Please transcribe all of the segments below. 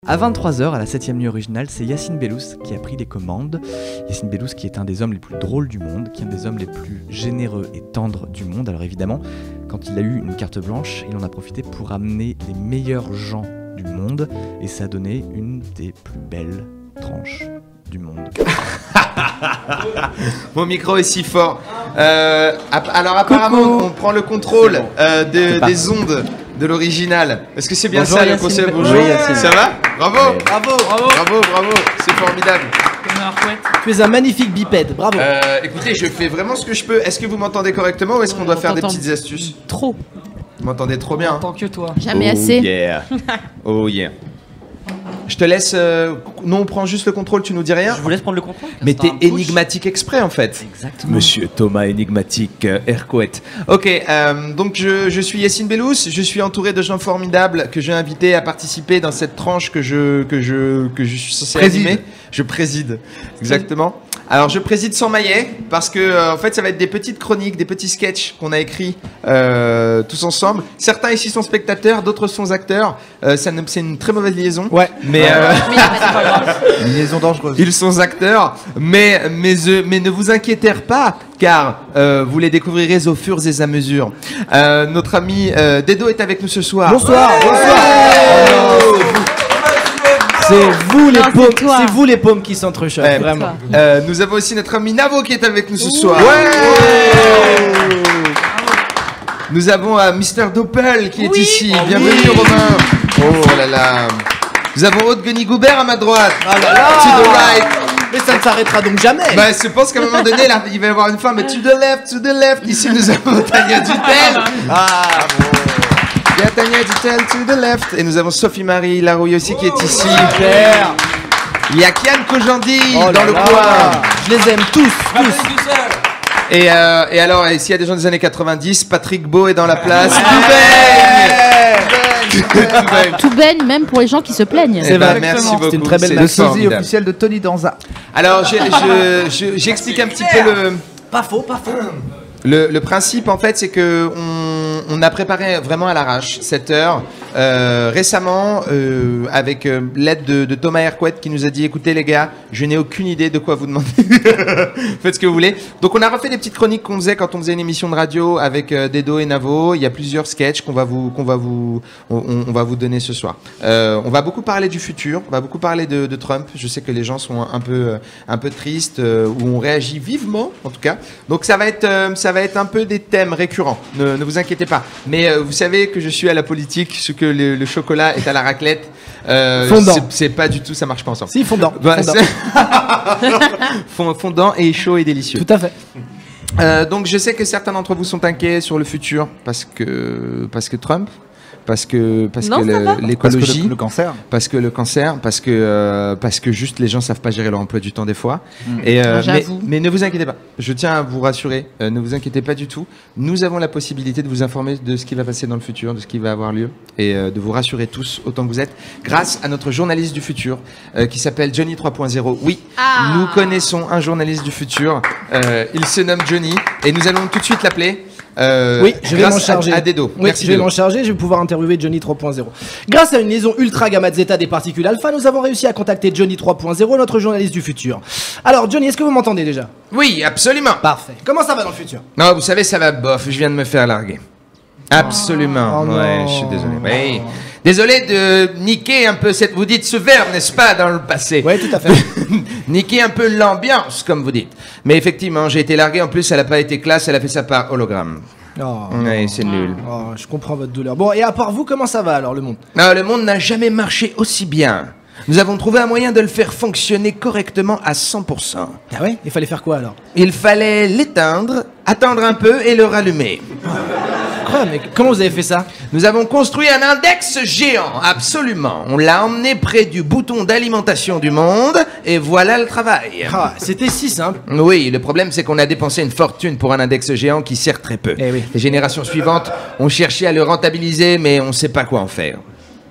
À 23h, à la 7ème nuit originale, c'est Yacine Bellous qui a pris les commandes. Yacine Bellous qui est un des hommes les plus drôles du monde, qui est un des hommes les plus généreux et tendres du monde. Alors évidemment, quand il a eu une carte blanche, il en a profité pour amener les meilleurs gens du monde et ça a donné une des plus belles tranches du monde. Mon micro est si fort. Alors apparemment, on prend le contrôle des ondes de l'original. Est-ce que c'est bien Bonjour, ça le Yacine. concept? Bonjour, Yacine. Ça va? Bravo. Ouais. Bravo, c'est formidable. Tu es un magnifique bipède, bravo. Écoutez, je fais vraiment ce que je peux. Est-ce que vous m'entendez correctement ou est-ce qu'on doit faire des petites astuces? Trop, Vous m'entendez trop bien, hein? tant que toi. Jamais assez. Yeah. Oh yeah. Je te laisse. Non, on prend juste le contrôle, tu nous dis rien? Je vous laisse prendre le contrôle. Mais t'es énigmatique exprès en fait. Exactement. Monsieur Thomas énigmatique Ercoët. Ok, donc je suis Yacine Bellous, je suis entouré de gens formidables que j'ai invités à participer dans cette tranche que je suis censé animer. Je préside, exactement. Alors je préside sans maillet parce que en fait ça va être des petites chroniques, des petits sketchs qu'on a écrits tous ensemble. Certains ici sont spectateurs, d'autres sont acteurs. C'est une très mauvaise liaison. Ouais. Mais Une liaison dangereuse. ils sont acteurs, mais ne vous inquiétez pas, car vous les découvrirez au fur et à mesure. Notre ami Dedo est avec nous ce soir. Bonsoir, C'est vous les Non, c'est paumes, toi. c'est vous les paumes qui s'entrechoquent, Ouais. vraiment. Nous avons aussi notre ami Navo qui est avec nous ce soir. Nous avons Mr Doppel qui est ici. Bienvenue Romain. Oh là là. Nous avons Aude Guenny-Goubert à ma droite. Ah là là. To the right. Mais ça ne s'arrêtera donc jamais. Bah, je pense qu'à un moment donné, là, il va y avoir une femme. To the left, to the left. Ici, nous avons Tania Dutel. Il y a Tania Dutel, to the left. Et nous avons Sophie-Marie Larouille aussi qui est ici. Super. Il y a Kian Kojandi Oh là dans le là. coin. Je les aime tous. Et alors, s'il y a des gens des années 90, Patrick Beau est dans la place. Tout baigne, même pour les gens qui se plaignent. C'est vrai. Merci beaucoup. C'est une très belle C'est Le Le formidable. sosie officiel de Tony Danza. Alors, j'explique un petit peu Pas faux, pas faux. le principe, en fait, c'est que on a préparé vraiment à l'arrache cette heure récemment avec l'aide de Thomas Ercoët qui nous a dit écoutez les gars, je n'ai aucune idée de quoi vous demander. Faites ce que vous voulez. Donc on a refait des petites chroniques qu'on faisait quand on faisait une émission de radio avec Dedo et Navo. Il y a plusieurs sketchs on va vous donner ce soir. On va beaucoup parler du futur, on va beaucoup parler de Trump. Je sais que les gens sont un peu tristes ou on réagit vivement en tout cas. Donc ça va être un peu des thèmes récurrents. Ne vous inquiétez pas. Mais vous savez que je suis à la politique, ce que le chocolat est à la raclette. Fondant. C'est pas du tout, ça marche pas ensemble. Si, fondant. Bah, Fondant. fondant et chaud et délicieux. Tout à fait. Donc je sais que certains d'entre vous sont inquiets sur le futur parce que Trump, parce que l'écologie, Le cancer. parce que le cancer, parce que juste les gens savent pas gérer leur emploi du temps des fois. J'avoue. Mais ne vous inquiétez pas. Je tiens à vous rassurer. Ne vous inquiétez pas du tout. Nous avons la possibilité de vous informer de ce qui va passer dans le futur, de ce qui va avoir lieu, et de vous rassurer tous autant que vous êtes, grâce à notre journaliste du futur qui s'appelle Johnny 3.0. Oui, nous connaissons un journaliste du futur. Il se nomme Johnny, et nous allons tout de suite l'appeler. Oui, je vais m'en grâce charger. à Dedo. Oui, Merci je vais Dedo. m'en charger, je vais pouvoir interviewer Johnny 3.0. Grâce à une liaison ultra gamma zeta des particules alpha, nous avons réussi à contacter Johnny 3.0, notre journaliste du futur. Alors Johnny, est-ce que vous m'entendez déjà? Oui, absolument. Parfait. Comment ça va dans le futur? Non, vous savez, ça va bof. Je viens de me faire larguer. Absolument. Oh ouais, non. je suis désolé. Oui. Désolé de niquer un peu cette. Vous dites ce verbe, n'est-ce pas, dans le passé? Oui, tout à fait. Niquer un peu l'ambiance, comme vous dites. Mais effectivement, j'ai été largué. En plus, elle n'a pas été classe. Elle a fait ça par hologramme. Oh, Ouais, c'est nul. oh, je comprends votre douleur. Bon, et à part vous, comment ça va alors le monde? Non, le monde n'a jamais marché aussi bien. Nous avons trouvé un moyen de le faire fonctionner correctement à 100%. Ah ouais? Il fallait faire quoi alors? Il fallait l'éteindre, attendre un peu et le rallumer. Quoi? Mais comment vous avez fait ça? Nous avons construit un index géant, absolument. On l'a emmené près du bouton d'alimentation du monde, et voilà le travail. Ah, c'était si simple. Oui, le problème c'est qu'on a dépensé une fortune pour un index géant qui sert très peu. Eh oui. Les générations suivantes ont cherché à le rentabiliser, mais on ne sait pas quoi en faire.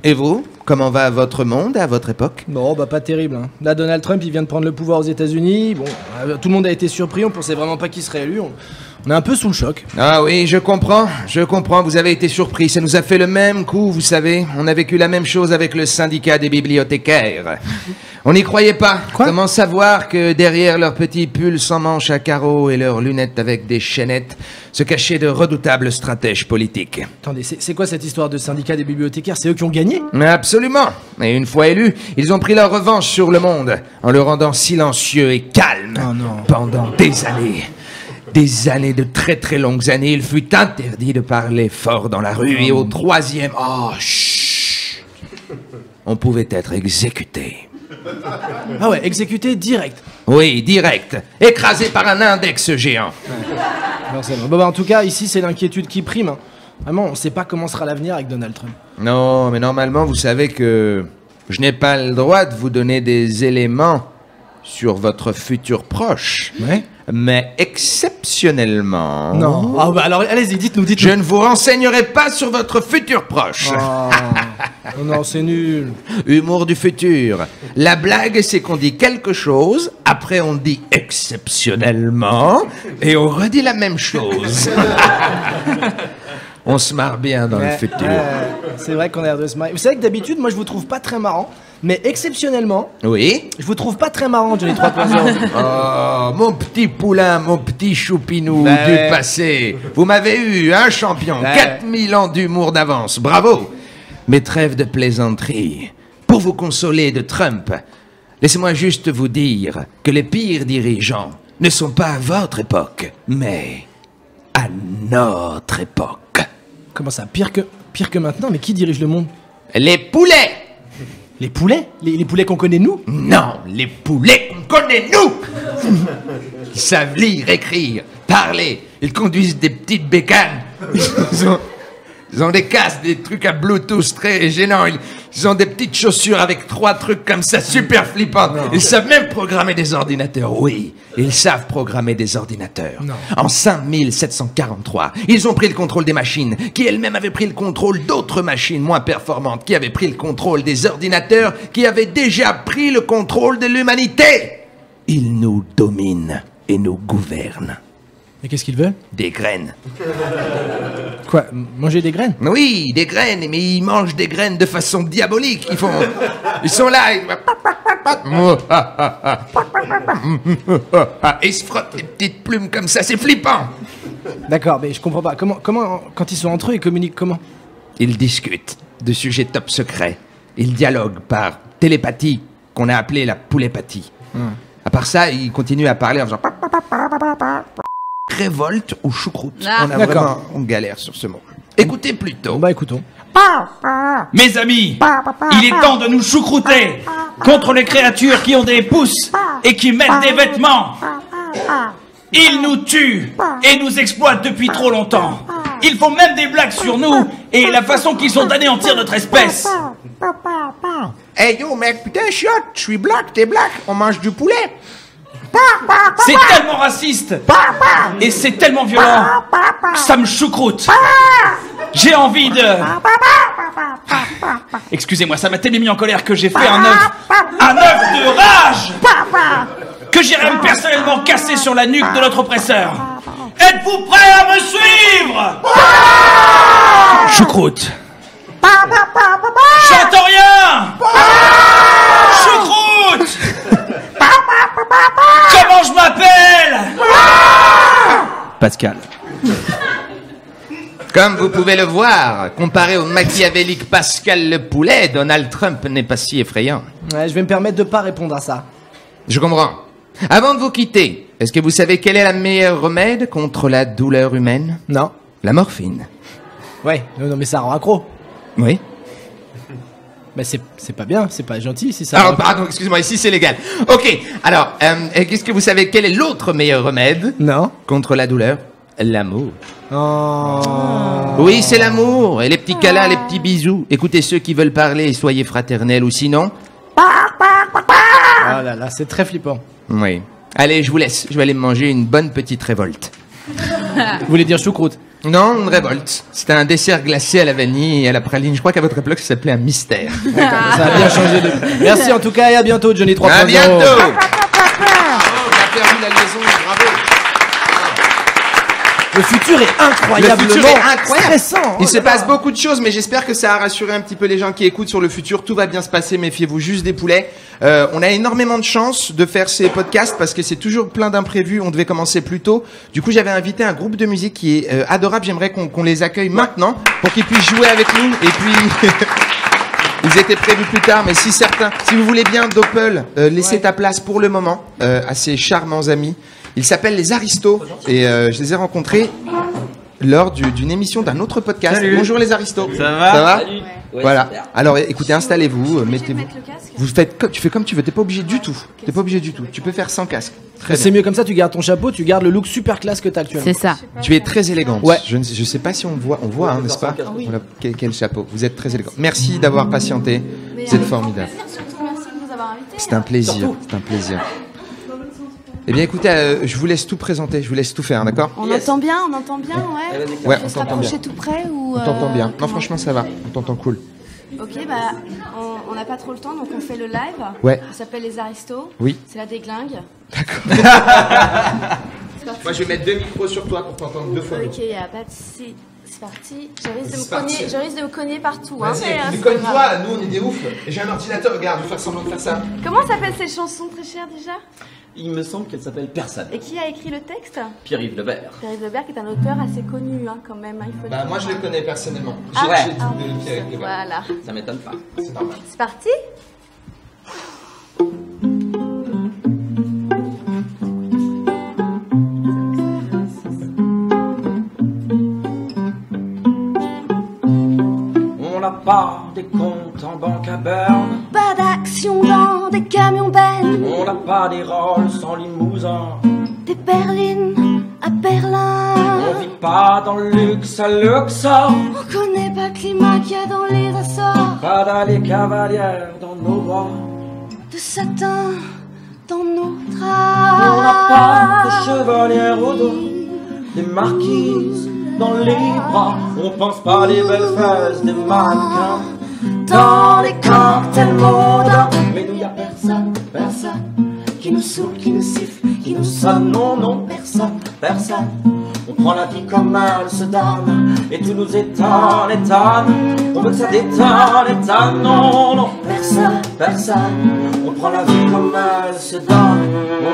Et vous, comment va votre monde à votre époque? Bon, bah pas terrible. Hein. Là, Donald Trump, il vient de prendre le pouvoir aux États-Unis. Bon, tout le monde a été surpris. On pensait vraiment pas qu'il serait élu. On est un peu sous le choc. Ah oui, je comprends, vous avez été surpris. Ça nous a fait le même coup, vous savez. On a vécu la même chose avec le syndicat des bibliothécaires. On n'y croyait pas. Quoi? Comment savoir que derrière leurs petits pulls sans manches à carreaux et leurs lunettes avec des chaînettes se cachaient de redoutables stratèges politiques? Attendez, c'est quoi cette histoire de syndicat des bibliothécaires? C'est eux qui ont gagné? Absolument. Et une fois élus, ils ont pris leur revanche sur le monde en le rendant silencieux et calme. Oh non. Pendant des années. Des années, de très très longues années, il fut interdit de parler fort dans la rue. Et au troisième... Oh, chut, on pouvait être exécuté. Ah ouais, exécuté direct. Oui, direct. Écrasé par un index géant. Bon bah en tout cas, ici c'est l'inquiétude qui prime. Hein. Vraiment, on sait pas comment sera l'avenir avec Donald Trump. Non, mais normalement, vous savez que je n'ai pas le droit de vous donner des éléments sur votre futur proche. Ouais. Mais exceptionnellement... Non. Ah bah alors allez-y, dites-nous. Je ne vous renseignerai pas sur votre futur proche. Oh non, c'est nul. Humour du futur. La blague, c'est qu'on dit quelque chose, après on dit exceptionnellement, et on redit la même chose. On se marre bien dans le futur. C'est vrai qu'on a l'air de se marrer. Vous savez que d'habitude, moi je vous trouve pas très marrant, mais exceptionnellement, Oui. je vous trouve pas très marrant, Johnny 3.0. Oh, mon petit poulain, mon petit choupinou Ouais. du passé. Vous m'avez eu, un champion. Ouais. 4000 ans d'humour d'avance. Bravo. Mais trêve de plaisanterie. Pour vous consoler de Trump, laissez-moi juste vous dire que les pires dirigeants ne sont pas à votre époque, mais à notre époque. Comment ça, pire que maintenant? Mais qui dirige le monde? Les poulets. Les poulets? Les poulets qu'on connaît nous? Non, les poulets qu'on connaît, nous. Ils savent lire, écrire, parler. Ils conduisent des petites bécanes. Ils ont des casques, des trucs à Bluetooth très gênants. Ils ont des petites chaussures avec 3 trucs comme ça, super flippants. Ils savent même programmer des ordinateurs. Oui, ils savent programmer des ordinateurs. Non. En 5743, ils ont pris le contrôle des machines, qui elles-mêmes avaient pris le contrôle d'autres machines moins performantes, qui avaient pris le contrôle des ordinateurs, qui avaient déjà pris le contrôle de l'humanité. Ils nous dominent et nous gouvernent. Mais qu'est-ce qu'ils veulent? Des graines. Quoi? Manger des graines? Oui, des graines, mais ils mangent des graines de façon diabolique. Ils sont là. Et ils se frottent les petites plumes comme ça, c'est flippant. D'accord, mais je comprends pas. Comment, quand ils sont entre eux, ils communiquent comment? Ils discutent de sujets top secrets. Ils dialoguent par télépathie, qu'on a appelée la poulépathie. À part ça, ils continuent à parler en faisant... Révolte ou choucroute. On a D'accord. vraiment une galère sur ce mot. Écoutez plutôt. Bah écoutons. Mes amis, il est temps de nous choucrouter contre les créatures qui ont des pouces et qui mettent des vêtements. Ils nous tuent et nous exploitent depuis trop longtemps. Ils font même des blagues sur nous et la façon qu'ils sont d'anéantir notre espèce. Hey yo mec, putain chiotte, je suis black, t'es black, on mange du poulet. C'est tellement raciste et c'est tellement violent. Ça me choucroute. J'ai envie de... Excusez-moi, ça m'a tellement mis en colère que j'ai fait un œuf de rage que j'irai me personnellement casser sur la nuque de notre oppresseur. Êtes-vous prêts à me suivre? Choucroute. J'entends rien. Choucroute. Comment je m'appelle? Pascal. Comme vous pouvez le voir, comparé au machiavélique Pascal le poulet, Donald Trump n'est pas si effrayant. Ouais, je vais me permettre de pas répondre à ça. Je comprends. Avant de vous quitter, est-ce que vous savez quel est le meilleur remède contre la douleur humaine? Non. La morphine. Ouais, non mais ça rend accro. Oui. Mais c'est pas bien, c'est pas gentil si ça. Alors, pardon, excusez-moi, ici c'est légal. Ok, alors, qu'est-ce que vous savez, quel est l'autre meilleur remède Non. contre la douleur? L'amour. Oh. Oui, c'est l'amour, et les petits câlins, les petits bisous. Écoutez ceux qui veulent parler, soyez fraternels, ou sinon... Oh là là, c'est très flippant. Oui. Allez, je vous laisse, je vais aller me manger une bonne petite révolte. Vous voulez dire choucroute? Non, une révolte. C'était un dessert glacé à la vanille et à la praline. Je crois qu'à votre époque, ça s'appelait un mystère. Ça a bien changé de... Merci en tout cas et à bientôt Johnny 3.0. À bientôt. Oh, on a perdu la liaison, bravo. Le futur est incroyablement stressant. Il se passe beaucoup de choses, mais j'espère que ça a rassuré un petit peu les gens qui écoutent sur le futur. Tout va bien se passer, méfiez-vous juste des poulets. On a énormément de chance de faire ces podcasts parce que c'est toujours plein d'imprévus. On devait commencer plus tôt. Du coup, j'avais invité un groupe de musique qui est adorable. J'aimerais qu'on les accueille maintenant pour qu'ils puissent jouer avec nous. Et puis... Ils étaient prévus plus tard, mais si vous voulez bien, Doppel, laissez ta place pour le moment à ces charmants amis. Ils s'appellent les Aristos et je les ai rencontrés lors d'une émission d'un autre podcast. Salut. Bonjour les Aristos. Ça va? Salut. Voilà. Alors écoutez, installez-vous, mettez-vous. Tu fais comme tu veux. T'es pas obligé du tout. T'es pas obligé du tout. Tu peux faire sans casque. C'est mieux comme ça. Tu gardes ton chapeau, tu gardes le look super classe que t'as actuellement. C'est ça. Tu es très élégante. Ouais. Je sais pas si on voit, hein, n'est-ce pas? Voilà. Quel chapeau. Vous êtes très élégante. Merci d'avoir patienté. Vous êtes formidable. Merci de nous avoir invités. C'est un plaisir. C'est un plaisir. Eh bien, écoutez, je vous laisse tout présenter, je vous laisse tout faire, d'accord? On entend bien, ouais. Ouais, Je on se t'entend bien. rapprocher tout près ou... On t'entend bien. Non, comment franchement, ça va. On t'entend cool. Ok, on n'a pas trop le temps, donc on fait le live. Ouais. Ça s'appelle Les Aristos. Oui. C'est la déglingue. Moi, je vais mettre 2 micros sur toi pour t'entendre 2 fois. Ok, y a pas de souci. C'est parti. Je risque de me cogner partout. Hein, Vas-y, mais, mais c'est comme pas toi, grave. nous, on est des oufs. Et j'ai un ordinateur, regarde, je vais faire semblant de faire ça. Comment s'appelle cette chanson très chère déjà? Il me semble qu'elle s'appelle Personne. Et qui a écrit le texte? Pierre-Yves Lebert. Pierre-Yves Lebert, qui est un auteur assez connu, hein, quand même. Hein, il faut Bah, le moi, dire. je le connais personnellement. Ah, J'ai ah, tout de Pierre Lebert. Voilà. Ça m'étonne pas. C'est normal. C'est parti. On n'a pas des comptes en banque à Berne. Pas d'action dans des camions bennes, On n'a pas des rôles sans limousin. des berlines à Berlin. On vit pas dans le luxe à Luxor. On connaît pas le climat qu'il y a dans les Açores. Pas d'allées cavalières dans nos bras. De satin dans nos On n'a pas de draps. chevalières au dos. Des marquises dans les bras. On pense pas à des belles fesses, des mannequins. Dans les cocktails mondains. Mais nous y a personne, personne qui nous saoule, qui nous siffle, qui nous sonne. Non, non, personne, personne. On prend la vie comme elle se donne. Et tout nous étonne, étonne. On veut que ça détonne, étonne. Non, non, Personne. personne. On prend la vie comme elle se donne.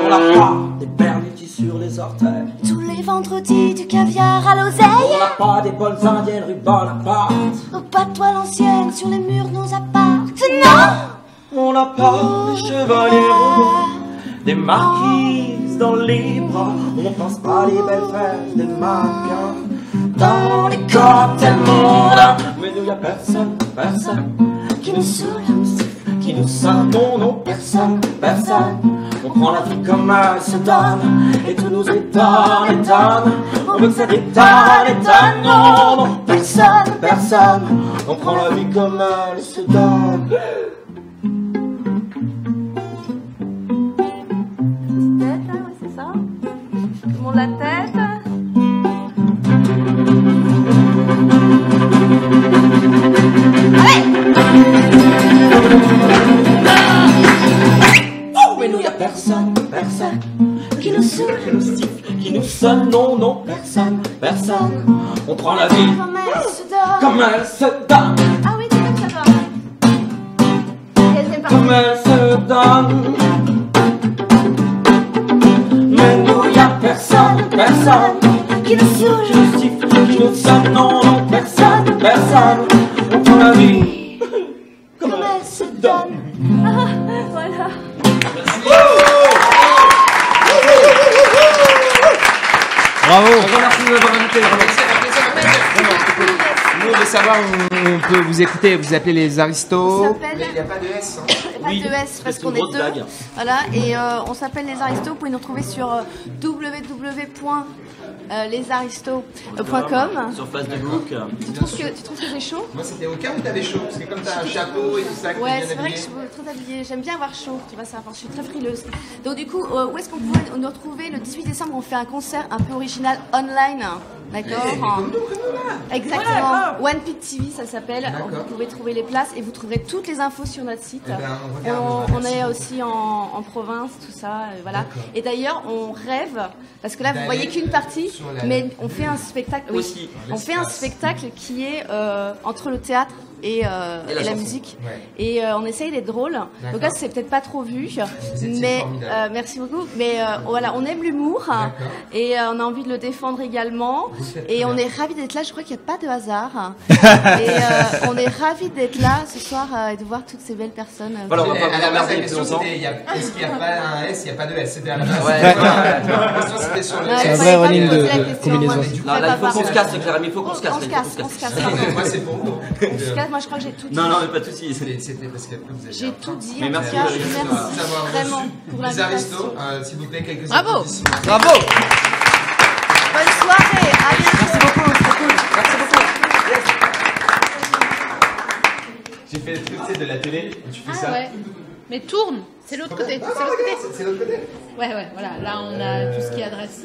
On n'a pas des perlitis sur les orteils. Tous les vendredis du caviar à On l'oseille. n'a pas des bols indiennes rue Bonaparte. Aux pas de toile ancienne sur les murs de nos apparts. Non. On n'a pas de chevaliers roux, des marquises dans les bras. On pense pas les belles fesses des mannequins dans les cocktails mondains. Mais nous y a personne, personne qui nous saoule, qui nous sonne. Non, non, personne, personne. On prend la vie comme elle se donne. Et tout nous étonne, étonne. On veut que ça détonne, étonne. Non, non, personne, personne. On prend la vie comme elle se donne. Tête, hein, ouais, c'est ça. Tout le monde la tête. Oh, mais nous y a personne, personne qui nous saoule, qui nous siffle, qui nous sonne. Non, non, personne, personne. On prend la vie Comme elle se donne. comme elle se donne, Ah oui, c'est comme ça doit. Deuxième partie. comme elle se donne. Mais nous y a personne, personne Qui nous saoule. qui nous siffle, qui nous sonne. Non, non, personne, personne. On prend la vie comme Comme elle elle se donne. Ah, voilà. Bravo. Merci de nous avoir invités. Nous, on veut savoir où on peut vous écouter. Vous appelez les Aristos. On s'appelle- Mais il n'y a pas de S. Hein. Pas de S parce qu'on est deux. Voilà, et on s'appelle Les Aristos. Vous pouvez nous retrouver sur www.lesaristos.com. Sur Facebook. Tu trouves que j'ai chaud? Moi, c'était au cas où t'avais chaud. Parce que comme t'as un chapeau et tout ça, que Ouais, t'es c'est bien vrai que je habillé. suis très habillée. J'aime bien avoir chaud, tu vas savoir. Je suis très frileuse. Donc, du coup, où est-ce qu'on pourrait nous retrouver le 18 décembre? On fait un concert un peu original online. D'accord. Exactement. One Pit TV, ça s'appelle. Vous pouvez trouver les places et vous trouverez toutes les infos sur notre site. On est aussi en province, tout ça, voilà. Et d'ailleurs, on rêve, parce que là, vous voyez qu'une partie, mais on fait un spectacle. Oui, on fait un spectacle qui est entre le théâtre et la musique. Et on essaye d'être drôle. Donc là, c'est peut-être pas trop vu, mais merci beaucoup. Mais voilà, on aime l'humour et on a envie de le défendre également. Et on est ravis d'être là. Je crois qu'il n'y a pas de hasard. Et on est ravis d'être là ce soir et de voir toutes ces belles personnes. Voilà, on va pas à la base, la question c'était est-ce qu'il n'y a pas un S, il n'y a pas de S. C'était à la base. La question c'était sur le S. C'est un vrai running de combinaison. Là, il faut qu'on se casse, Clara, il faut qu'on se casse. On se casse. Moi, c'est pour vous. Moi, je crois que j'ai tout dit. Non, mais pas de soucis. C'était parce qu'après vous avez. J'ai tout dit. Mais merci d'avoir vraiment pour les aristos. S'il vous plaît, quelques Bravo. applaudissements. Bravo. Bonne soirée. À bientôt. Merci beaucoup. Merci beaucoup. J'ai fait le truc, tu sais, de la télé. Tu fais ça. Ouais. Mais tourne. C'est l'autre côté. C'est l'autre côté. Ouais, voilà. Là, on a tout ce qui adresse.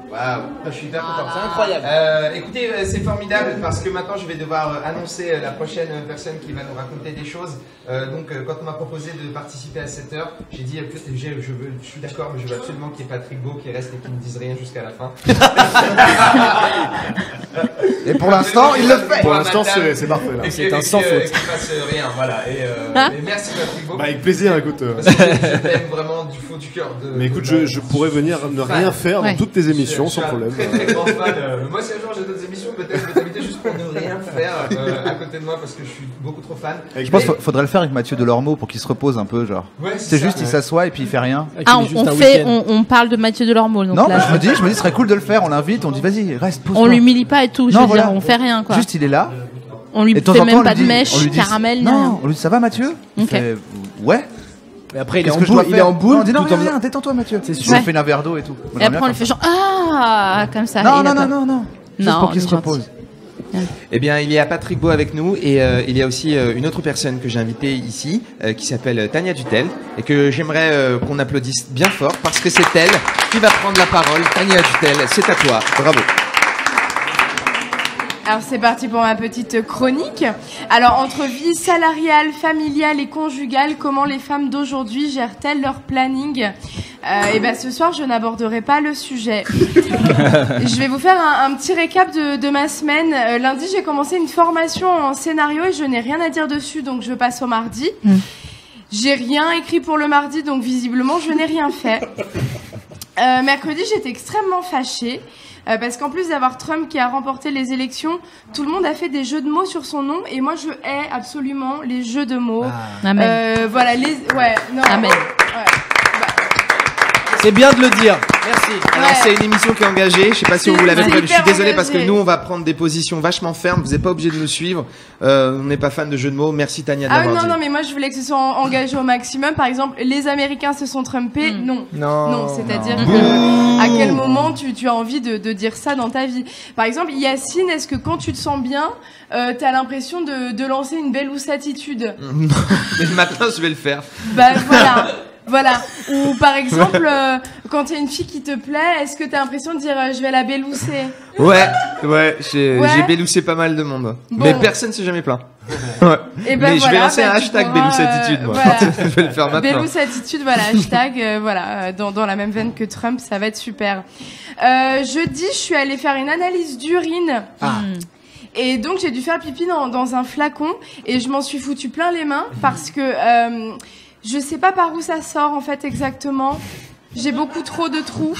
Waouh, je suis hyper content. C'est incroyable. Écoutez, c'est formidable parce que maintenant je vais devoir annoncer la prochaine personne qui va nous raconter des choses. Donc, quand on m'a proposé de participer à cette heure, j'ai dit je suis d'accord, mais je veux absolument qu'il y ait Patrick Beau qui reste et qui ne dise rien jusqu'à la fin. Et pour l'instant, il le fait. Pour l'instant, c'est parfait. Là. C'est un sans faute. Qu'il fasse rien, voilà. Et merci Patrick Beau. Bah, avec plaisir, écoute. Parce que je t'aime vraiment du fond du cœur. Mais écoute, je pourrais venir ne rien faire dans toutes tes émissions sans problème. Je suis un très grand fan. Moi, si un jour j'ai d'autres émissions, peut-être je vais t'inviter juste pour ne rien faire à côté de moi parce que je suis beaucoup trop fan. Je pense qu'il faudrait le faire avec Mathieu Delormeau pour qu'il se repose un peu, genre. Ouais, c'est juste, il s'assoit et puis il fait rien. On parle de Mathieu Delormeau. Donc non, là, je me dis, ce serait cool de le faire. On l'invite, on dit vas-y, reste, pose-toi. On l'humilie pas et tout. Je veux dire, on fait rien quoi. Juste, il est là. On lui fait même pas de mèche, caramel. Non, on lui dit ça va Mathieu. Il fait ouais. Mais après, il est en boule. On dit non, rien, détends-toi Mathieu. C'est sûr. On fait un verre d'eau et tout. Et après, on lui fait genre comme ça. Non. Juste pour qu'il se repose. Eh bien, il y a Patrick Beau avec nous et il y a aussi une autre personne que j'ai invitée ici qui s'appelle Tania Dutel et que j'aimerais qu'on applaudisse bien fort parce que c'est elle qui va prendre la parole. Tania Dutel, c'est à toi. Bravo. Alors c'est parti pour ma petite chronique. Alors entre vie salariale, familiale et conjugale, comment les femmes d'aujourd'hui gèrent-elles leur planning ? Et ben ce soir je n'aborderai pas le sujet. Je vais vous faire un petit récap de ma semaine. Lundi j'ai commencé une formation en scénario et je n'ai rien à dire dessus donc je passe au mardi. J'ai rien écrit pour le mardi donc visiblement je n'ai rien fait. Mercredi j'étais extrêmement fâchée. Parce qu'en plus d'avoir Trump qui a remporté les élections, tout le monde a fait des jeux de mots sur son nom et moi je hais absolument les jeux de mots. Amen. Voilà Amen. C'est bien de le dire. Merci. Alors c'est une émission qui est engagée. Je sais pas si vous l'avez prévu. Je suis désolé parce que nous on va prendre des positions vachement fermes. Vous n'êtes pas obligé de nous suivre. On n'est pas fan de jeux de mots. Merci Tania de l'avoir dit. Non, mais moi je voulais que ce soit engagé au maximum. Par exemple, les Américains se sont trumpés. Non. C'est-à-dire que à quel moment tu as envie de dire ça dans ta vie ? Par exemple, Yacine, est-ce que quand tu te sens bien, t'as l'impression de lancer une belle ousse attitude ? Mais maintenant je vais le faire. Bah voilà. Ou par exemple, quand il y a une fille qui te plaît, est-ce que t'as l'impression de dire je vais la bélousser ? Ouais, j'ai béloussé pas mal de monde. Bon. Mais personne s'est jamais plaint. Ouais. Et ben mais je vais lancer un hashtag Béloussatitude, moi. Voilà. Je vais le faire maintenant. Béloussatitude, voilà, hashtag, dans la même veine que Trump, ça va être super. Jeudi, je suis allée faire une analyse d'urine. Et donc j'ai dû faire pipi dans un flacon et je m'en suis foutu plein les mains parce que je sais pas par où ça sort en fait exactement. J'ai beaucoup trop de trous.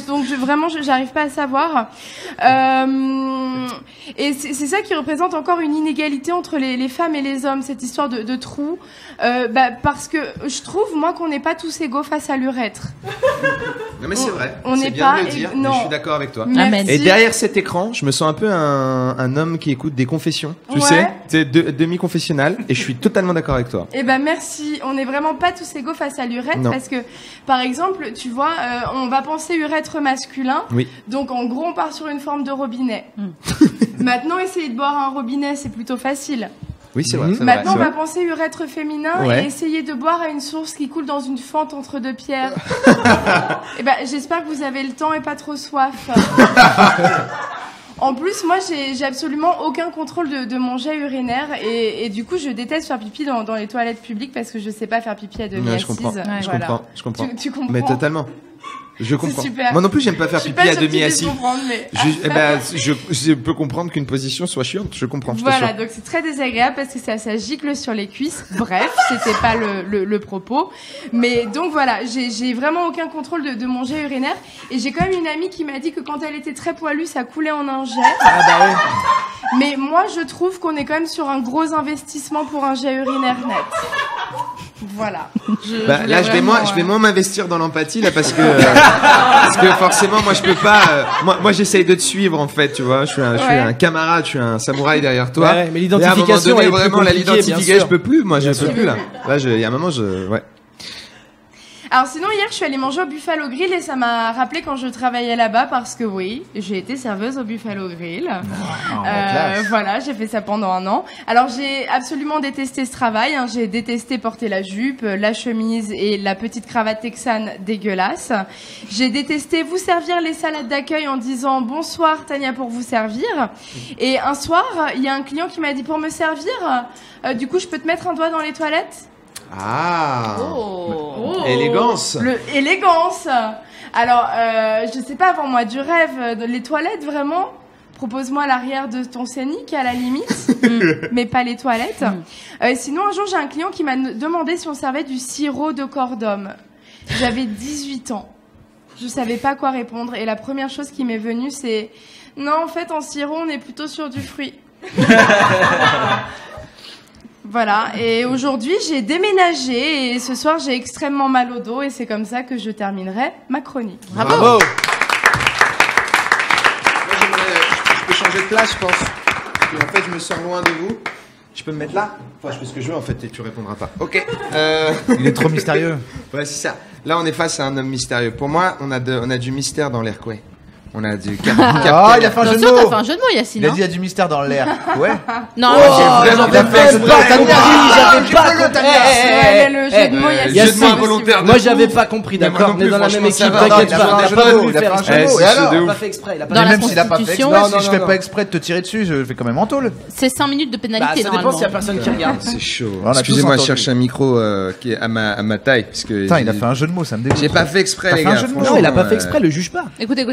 Donc vraiment, j'arrive pas à savoir. Et c'est ça qui représente encore une inégalité entre les femmes et les hommes, cette histoire de trous. Parce que je trouve, moi, qu'on n'est pas tous égaux face à l'urètre. Non mais c'est vrai, on c'est n'est bien pas de le dire, mais je suis d'accord avec toi. Amen. Et derrière cet écran, je me sens un peu un homme qui écoute des confessions, tu sais, c'est demi-confessionnal, et je suis totalement d'accord avec toi. Eh ben merci, on n'est vraiment pas tous égaux face à l'urètre, parce que, par exemple, tu vois, on va penser urètre masculin, donc en gros on part sur une forme de robinet. Maintenant, essayer de boire un robinet, c'est plutôt facile. Oui, c'est vrai. Maintenant, on va penser urètre féminin Ouais. et essayer de boire à une source qui coule dans une fente entre deux pierres. Et ben, j'espère que vous avez le temps et pas trop soif. En plus, moi, j'ai absolument aucun contrôle de mon jet urinaire et du coup, je déteste faire pipi dans les toilettes publiques parce que je sais pas faire pipi à demi assise. Je comprends. Je comprends. Tu comprends. Mais totalement. Je comprends. Super. Moi non plus, j'aime pas faire pipi à demi assis. Mais... Je peux comprendre qu'une position soit chiante. Je comprends. Voilà, donc c'est très désagréable parce que ça gicle sur les cuisses. Bref, c'était pas le propos. Mais donc voilà, j'ai vraiment aucun contrôle de mon jet urinaire. Et j'ai quand même une amie qui m'a dit que quand elle était très poilue, ça coulait en un jet. Ah bah ouais. Mais moi, je trouve qu'on est quand même sur un gros investissement pour un jet urinaire net. Voilà. Là, je vais moins m'investir dans l'empathie là parce que forcément, moi, je peux pas. Moi, j'essaye de te suivre en fait, tu vois. Je suis un camarade, je suis un samouraï derrière toi. Ouais, mais l'identification, est vraiment l'identification, je peux plus. Moi, je peux plus là. Là, il y a un moment, ouais. Alors sinon, hier, je suis allée manger au Buffalo Grill et ça m'a rappelé quand je travaillais là-bas parce que oui, j'ai été serveuse au Buffalo Grill. Voilà, j'ai fait ça pendant 1 an. Alors j'ai absolument détesté ce travail. Hein. J'ai détesté porter la jupe, la chemise et la petite cravate texane dégueulasse. J'ai détesté vous servir les salades d'accueil en disant bonsoir Tania pour vous servir. Et un soir, il y a un client qui m'a dit pour me servir, du coup je peux te mettre un doigt dans les toilettes ? Ah, élégance. Élégance. Alors, je sais pas, avant moi du rêve, les toilettes vraiment. Propose-moi l'arrière de ton scénic à la limite, mais pas les toilettes. Sinon, un jour, j'ai un client qui m'a demandé si on servait du sirop de corps d'homme. J'avais 18 ans. Je savais pas quoi répondre et la première chose qui m'est venue, c'est non, en fait, en sirop, on est plutôt sur du fruit. Voilà, et aujourd'hui j'ai déménagé et ce soir j'ai extrêmement mal au dos et c'est comme ça que je terminerai ma chronique. Bravo. Moi, je peux changer de place, je pense. Parce que, en fait, je me sens loin de vous. Je peux me mettre là ? Enfin, je fais ce que je veux en fait et tu répondras pas. Ok. Il est trop mystérieux. Ouais, c'est ça. Là, on est face à un homme mystérieux. Pour moi, on a du mystère dans l'air, quoi. On a du Ah, il a fait un jeu de mots. T'as fait un jeu de mots, Yacine. Il a dit il y a du mystère dans l'air. Ouais. Non, j'ai vraiment pas fait compris. J'avais pas compris. Le jeu de mots, il y a Jeu de mots involontaire. Moi j'avais pas compris, d'accord. On est dans la même équipe, t'inquiète pas. Il a pas fait exprès. Il a pas Dans la même s'il a pas fait Constitution. exprès, si je fais non. pas exprès de te tirer dessus, je fais quand même en tôle. c'est 5 minutes de Bah, pénalité ça dépend normalement. s'il y a personne qui regarde. C'est chaud. On a tous Excusez-moi, je entendu. cherche un micro qui est à ma taille. Parce que Putain, il a fait un jeu de mots, ça me dégoûte. j'ai pas fait exprès, T'as les fait un gars. jeu de mots. Non, il a pas franchement, fait exprès, le juge pas. Écoutez,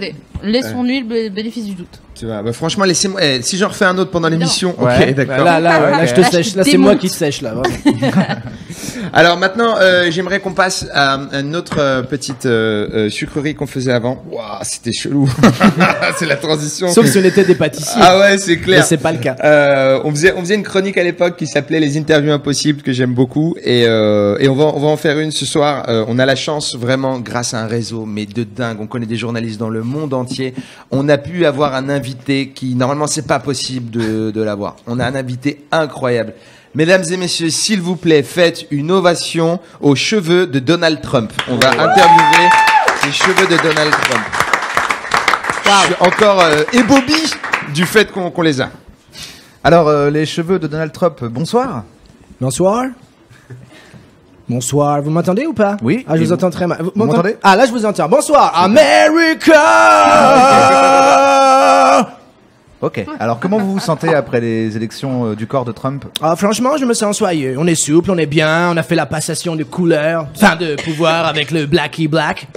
laissons-lui le bénéfice du doute. Tu vois, bah, franchement, laissement. Si j'en refais un autre pendant l'émission, Ouais. ok, d'accord. Là, je te sèche. Là, c'est démonte. moi qui te sèche, là. vraiment. Alors maintenant, j'aimerais qu'on passe à une autre petite sucrerie qu'on faisait avant. Waouh, c'était chelou. C'est la transition. Sauf si on était des pâtissiers. Ah ouais, c'est clair. Mais c'est pas le cas. On faisait une chronique à l'époque qui s'appelait Les Interviews Impossibles, que j'aime beaucoup, et on va en faire une ce soir. On a la chance vraiment, grâce à un réseau mais de dingue, on connaît des journalistes dans le monde entier, on a pu avoir un invité qui normalement c'est pas possible de l'avoir. On a un invité incroyable. Mesdames et messieurs, s'il vous plaît, faites une ovation aux cheveux de Donald Trump. On va interviewer les cheveux de Donald Trump. Je suis encore ébobi du fait qu'on les a. Alors, les cheveux de Donald Trump, bonsoir. Bonsoir. Bonsoir, vous m'entendez ou pas? Oui. Ah, je Et vous entends très mal. Vous m'entendez? Ah, là, je vous entends. Bonsoir, America! Ok. Alors, comment vous vous sentez après les élections du corps de Trump? Ah, franchement, je me sens soyeux. On est souple, on est bien, on a fait la passation de couleurs, enfin de pouvoir avec le Blackie Black.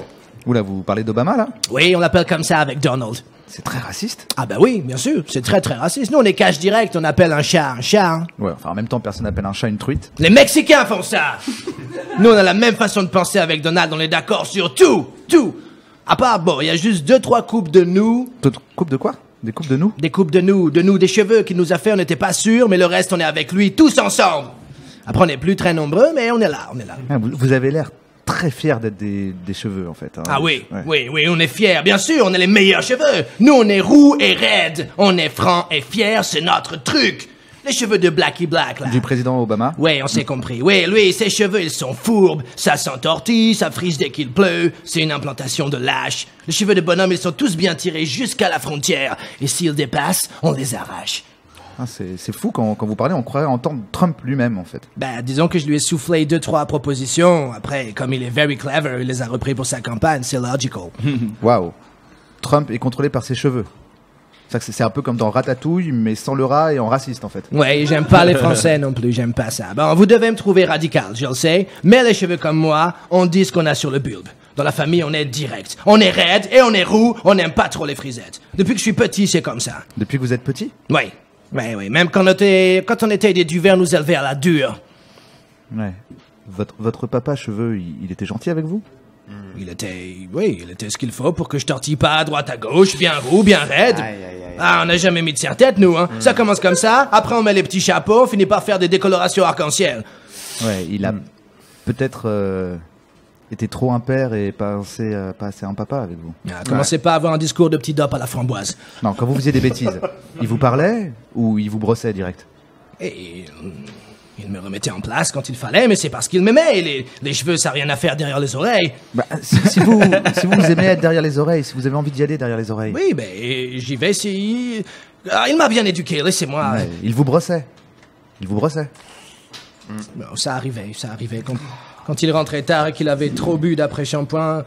Oula, vous parlez d'Obama, là? Oui, on l'appelle comme ça avec Donald. C'est très raciste. Ah bah oui, bien sûr, c'est très très raciste. Nous, on est cash direct, on appelle un chat. Hein. Ouais, enfin, en même temps, personne n'appelle un chat une truite. Les Mexicains font ça. Nous, on a la même façon de penser avec Donald, on est d'accord sur tout. À part, bon, il y a juste 2-3 coupes de nous. Coupes de quoi? Des coupes de nous? Des coupes de nous, des cheveux qu'il nous a fait, on n'était pas sûr, mais le reste, on est avec lui, tous ensemble. Après, on n'est plus très nombreux, mais on est là. Ah, vous avez l'air très fier d'être des cheveux, en fait. Hein. Ah oui, Ouais. oui, on est fiers, bien sûr, on a les meilleurs cheveux. Nous, on est roux et raides, on est francs et fiers, c'est notre truc. Les cheveux de Blackie Black, là. Du président Obama? Oui, on s'est compris. Oui, lui, ses cheveux, ils sont fourbes, ça s'entortille, ça frise dès qu'il pleut, c'est une implantation de lâche. Les cheveux de bonhomme, ils sont tous bien tirés jusqu'à la frontière, et s'ils dépassent, on les arrache. Ah, c'est fou, quand vous parlez, on croirait entendre Trump lui-même, en fait. Bah, disons que je lui ai soufflé 2-3 propositions. Après, comme il est very clever, il les a repris pour sa campagne, c'est logical. Waouh. Trump est contrôlé par ses cheveux. C'est un peu comme dans Ratatouille, mais sans le rat et en raciste, en fait. Ouais, j'aime pas les Français non plus, j'aime pas ça. Bon, vous devez me trouver radical, je le sais, mais les cheveux comme moi, on dit ce qu'on a sur le bulbe. Dans la famille, on est direct. On est raide et on est roux, on n'aime pas trop les frisettes. Depuis que je suis petit, c'est comme ça. Depuis que vous êtes petit? Oui. Oui. Même quand on était des duvers, nous élevaient à la dure. Ouais. Votre papa cheveux, il était gentil avec vous? Il était ce qu'il faut pour que je tortille pas à droite à gauche, bien roux, bien raide. Ah, on n'a jamais mis de serre-tête, nous, hein. Ça commence comme ça, après on met les petits chapeaux, on finit par faire des décolorations arc-en-ciel. Ouais, il a peut-être été trop un père et pas assez un papa avec vous. Ah, commencez pas à avoir un discours de petit dope à la framboise. Non, quand vous faisiez des bêtises, il vous parlait ou il vous brossait direct? Et il me remettait en place quand il fallait, mais c'est parce qu'il m'aimait. Les cheveux, ça n'a rien à faire derrière les oreilles. Bah, si vous aimez être derrière les oreilles, si vous avez envie d'y aller derrière les oreilles. Oui, ben j'y vais si... Ah, il m'a bien éduqué, laissez-moi. Ouais, il vous brossait. Bon, ça arrivait. Quand il rentrait tard et qu'il avait trop bu d'après-shampoing,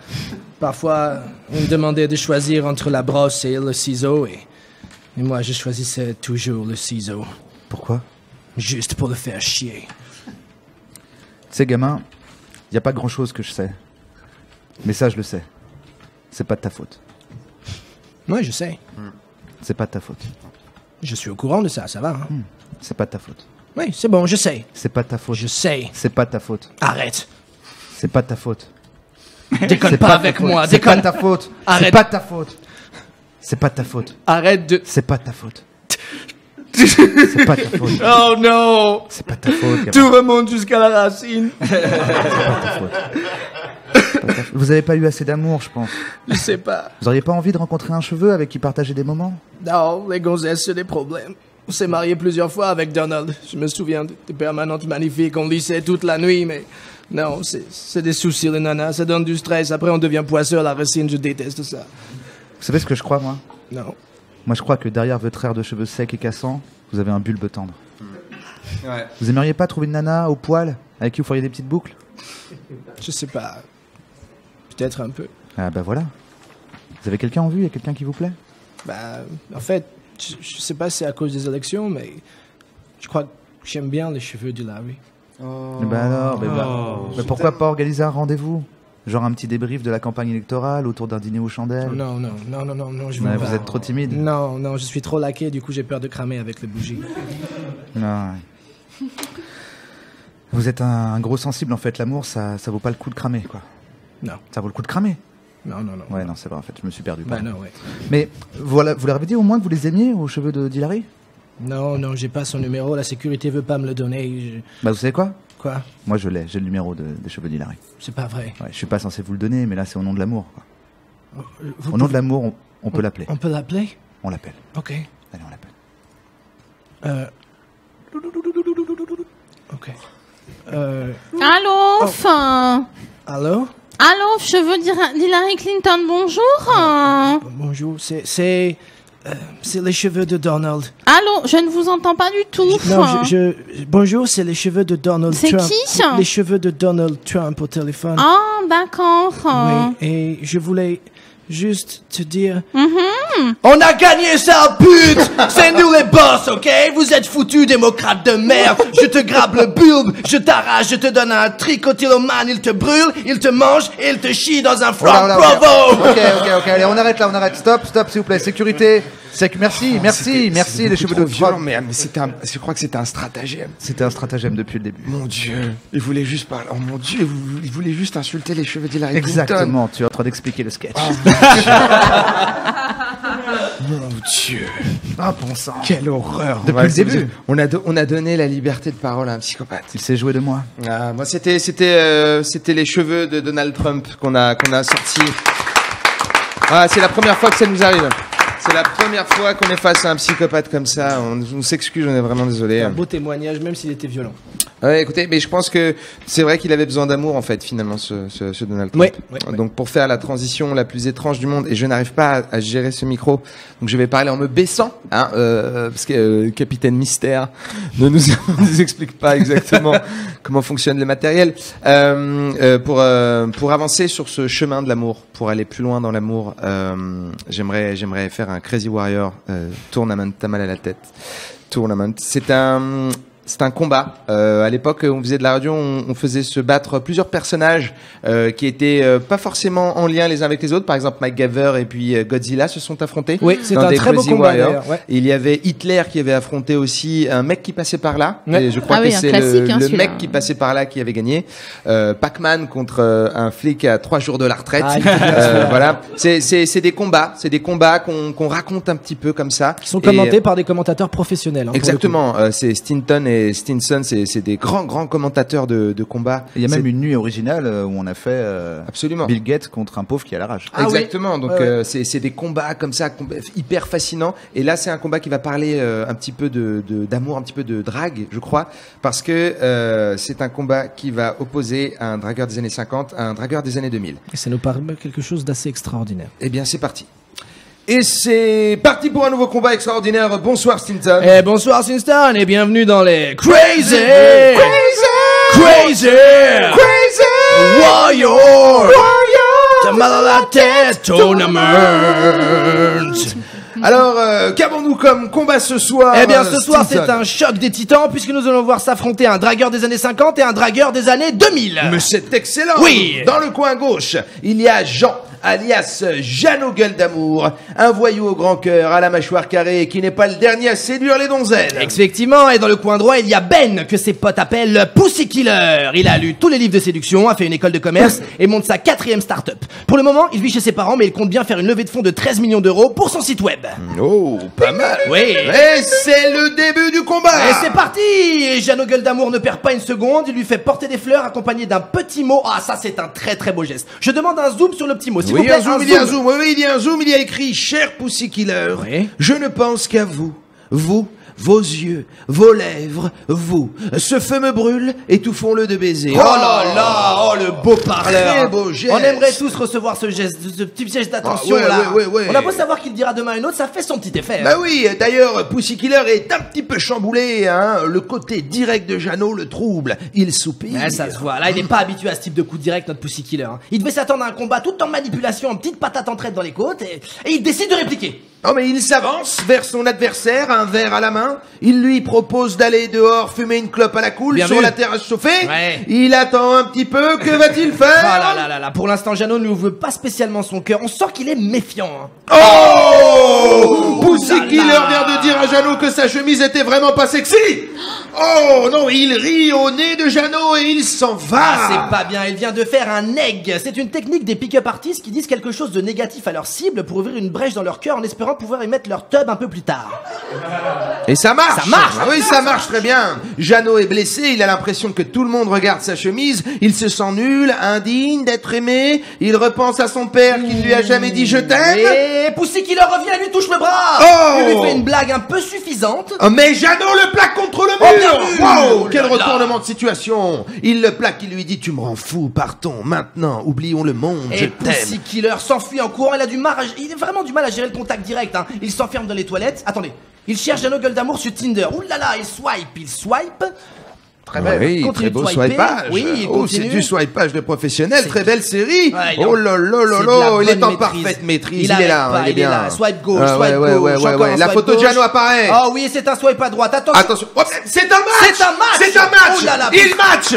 parfois, il me demandait de choisir entre la brosse et le ciseau, et moi, je choisissais toujours le ciseau. Pourquoi? Juste pour le faire chier. Tu sais, gamin, y a pas grand-chose que je sais. Mais ça, je le sais. C'est pas de ta faute. Oui, je sais. C'est pas de ta faute. Je suis au courant de ça, ça va. Hein? C'est pas de ta faute. Oui, c'est bon, je sais. C'est pas de ta faute. Je sais. C'est pas de ta faute. Arrête. C'est pas de ta faute. Déconne pas avec moi. C'est pas de ta faute. Arrête. C'est pas de ta faute. C'est pas de ta faute. Arrête de... C'est pas de ta faute. C'est pas de ta faute. Oh non. C'est pas de ta faute. Gamin. Tout remonte jusqu'à la racine. C'est pas de ta faute. Vous avez pas eu assez d'amour, je pense. Je sais pas. Vous auriez pas envie de rencontrer un cheveu avec qui partager des moments? Non, les gonzesses, c'est des problèmes. On s'est mariés plusieurs fois avec Donald. Je me souviens des permanentes magnifiques. On lissait toute la nuit, mais... Non, c'est des soucis, les nanas. Ça donne du stress. Après, on devient poisseux à la racine. Je déteste ça. Vous savez ce que je crois, moi? Non. Moi, je crois que derrière votre air de cheveux secs et cassants, vous avez un bulbe tendre. Ouais. Vous aimeriez pas trouver une nana au poil avec qui vous feriez des petites boucles? Je sais pas. Peut-être un peu. Ah bah voilà. Vous avez quelqu'un en vue? Y a quelqu'un qui vous plaît? Bah, en fait, je sais pas si c'est à cause des élections, mais je crois que j'aime bien les cheveux de Larry. Bah alors, mais pourquoi pas organiser un rendez-vous? Genre un petit débrief de la campagne électorale autour d'un dîner aux chandelles? Non, je veux pas. Vous êtes trop timide? Non, je suis trop laqué, du coup j'ai peur de cramer avec les bougies. Non. Vous êtes un gros sensible en fait, l'amour ça vaut pas le coup de cramer quoi. Non. Ça vaut le coup de cramer? Non. Ouais, non, c'est vrai en fait, je me suis perdu. Bah non, ouais. Mais voilà, vous leur avez dit au moins que vous les aimiez aux cheveux d'Hillary? Non, j'ai pas son numéro, la sécurité veut pas me le donner. Bah vous savez quoi? Quoi? Moi je l'ai, j'ai le numéro des cheveux d'Hillary. C'est pas vrai. Ouais, je suis pas censé vous le donner, mais là c'est au nom de l'amour quoi. Au nom de l'amour, on peut l'appeler. On peut l'appeler? On l'appelle. Ok. Allez, on l'appelle. Ok. Allô, enfin. Allô? Allô, cheveux d'Hillary Clinton, bonjour. Bonjour, c'est les cheveux de Donald. Allô, je ne vous entends pas du tout. Non, bonjour, c'est les cheveux de Donald Trump. C'est qui ça? Les cheveux de Donald Trump au téléphone. Ah, d'accord. Oui, et je voulais juste te dire... On a gagné ça, pute! C'est nous les boss, ok? Vous êtes foutus, démocrates de merde! Je te grabe le bulbe, je t'arrache, je te donne un tricotylomane, il te brûle, il te mange et il te chie dans un frog provo! Ok, allez, on arrête là, Stop, s'il vous plaît, sécurité. Merci, les cheveux de Trump. Mais je crois que c'était un stratagème. C'était un stratagème depuis le début. Mon Dieu, il voulait juste parler. Oh mon Dieu, il voulait juste insulter les cheveux d'Hillary Clinton. Exactement, tu es en train d'expliquer le sketch. Mon Dieu. Ah, bon sang. Quelle horreur. Depuis le début. On a donné la liberté de parole à un psychopathe. Il s'est joué de moi. Ah, moi, c'était les cheveux de Donald Trump qu'on a sortis. Ah, c'est la première fois que ça nous arrive. C'est la première fois qu'on est face à un psychopathe comme ça. On s'excuse, on est vraiment désolé. Un beau témoignage, même s'il était violent. Ouais, écoutez, mais je pense que c'est vrai qu'il avait besoin d'amour en fait finalement ce Donald Trump. Ouais. Donc pour faire la transition la plus étrange du monde, et je n'arrive pas à gérer ce micro, donc je vais parler en me baissant, hein, parce que Capitaine Mystère ne nous explique pas exactement comment fonctionne le matériel. Pour avancer sur ce chemin de l'amour, pour aller plus loin dans l'amour, j'aimerais faire un Crazy Warrior Tournament. T'as mal à la tête. Tournament. C'est un combat. À l'époque, on faisait de la radio, on faisait se battre plusieurs personnages qui étaient pas forcément en lien les uns avec les autres. Par exemple, Mike Gaver et puis Godzilla se sont affrontés. Oui, c'est un très beau combat d'ailleurs. Ouais. Il y avait Hitler qui avait affronté aussi un mec qui passait par là. Ouais. Et je crois que c'est le mec qui passait par là qui avait gagné. Pac-Man contre un flic à 3 jours de la retraite. Voilà. C'est des combats. C'est des combats qu'on raconte un petit peu comme ça. Qui sont commentés par des commentateurs professionnels. Hein, exactement. C'est Stinton et Stinson, c'est des grands commentateurs de combat. Il y a même une nuit originale où on a fait absolument Bill Gates contre un pauvre qui a la rage. Exactement. Oui. Donc c'est des combats comme ça hyper fascinants. Et là, c'est un combat qui va parler un petit peu d'amour, un petit peu de drague, je crois, parce que c'est un combat qui va opposer un dragueur des années 50 à un dragueur des années 2000. Et ça nous paraît quelque chose d'assez extraordinaire. Eh bien, c'est parti. Et c'est parti pour un nouveau combat extraordinaire. Bonsoir Stinson. Et bonsoir Stinson et bienvenue dans les Crazy Warrior T'as mal à la tête Tournament. Alors, qu'avons-nous comme combat ce soir? Eh bien, ce soir, c'est un choc des titans, puisque nous allons voir s'affronter un dragueur des années 50 et un dragueur des années 2000. Mais c'est excellent. Oui. Dans le coin gauche, il y a Jean, alias Jeannot Gueule d'Amour, un voyou au grand cœur, à la mâchoire carrée, qui n'est pas le dernier à séduire les donzelles. Effectivement, et dans le coin droit, il y a Ben, que ses potes appellent Pussy Killer. Il a lu tous les livres de séduction, a fait une école de commerce et monte sa 4e start-up. Pour le moment, il vit chez ses parents, mais il compte bien faire une levée de fonds de 13 millions d'euros pour son site web. Oh, pas mal. Oui. Et c'est le début du combat. Et c'est parti. Et Jeannot Gueule d'Amour ne perd pas une seconde, il lui fait porter des fleurs accompagné d'un petit mot. Ah, ça c'est un très très beau geste. Je demande un zoom sur le petit mot, s'il vous plaît. Il y a un zoom. Oui, il y a un zoom, il y a écrit « Cher Pussy Killer, je ne pense qu'à vous, vos yeux, vos lèvres, vous. Ce feu me brûle, étouffons-le de baisers. » Oh là là, oh le beau parleur. Très beau geste. On aimerait tous recevoir ce geste, ce petit geste d'attention là. Ouais. On a beau savoir qu'il dira demain une autre, ça fait son petit effet. Bah oui, d'ailleurs, Pussy Killer est un petit peu chamboulé, hein. Le côté direct de Jeannot le trouble. Il soupire. Ouais, ça se voit. Là, il n'est pas habitué à ce type de coup direct, notre Pussy Killer. Hein. Il devait s'attendre à un combat tout en manipulation, en petite patate en traite dans les côtes, et il décide de répliquer. Oh mais il s'avance vers son adversaire, un verre à la main. Il lui propose d'aller dehors fumer une clope à la cool sur la terrasse chauffée. Ouais. Il attend un petit peu, que va-t-il faire? Ah là. Pour l'instant, Jeannot ne veut pas spécialement son cœur. On sent qu'il est méfiant. Hein. Oh, Pussy Killer vient de dire à Jeannot que sa chemise était vraiment pas sexy. Oh non, il rit au nez de Jeannot et il s'en va. Ah, c'est pas bien, il vient de faire un egg. C'est une technique des pick-up artistes qui disent quelque chose de négatif à leur cible pour ouvrir une brèche dans leur cœur en espérant pouvoir y mettre leur tub un peu plus tard. Et ça marche. Ça marche. Oui, ça marche très bien. Jeannot est blessé, il a l'impression que tout le monde regarde sa chemise, il se sent nul, indigne d'être aimé, il repense à son père qui ne lui a jamais dit je t'aime. Et Pussy Killer revient, lui touche le bras. Oh. Il lui fait une blague un peu suffisante. Oh, mais Jeannot le plaque contre le mur. Wow, quel retournement de situation. Il le plaque, il lui dit tu me rends fou, partons maintenant, oublions le monde, je Et Pussy t'aime. Killer s'enfuit en courant, il a vraiment du mal à gérer le contact direct. Hein. Il s'enferme dans les toilettes. Attendez, il cherche Jeannot Gueule d'Amour sur Tinder. Ouh là là, il swipe. Très belle. Oui, Continue très beau de swiper. swipage. Oui, il oh, continue. c'est du swipage de professionnel. Très belle série. Ouais, oh là là là c'est de là, la il est bonne en maîtrise. parfaite maîtrise. Il est arrête là, pas, il est bien. là. Swipe gauche, Ah, swipe gauche. Encore un La swipe photo de gauche. Jeannot apparaît. Oh oui, c'est un swipe à droite. Attention. Oh, c'est un match. C'est un match. C'est un match. Oh là là, il match.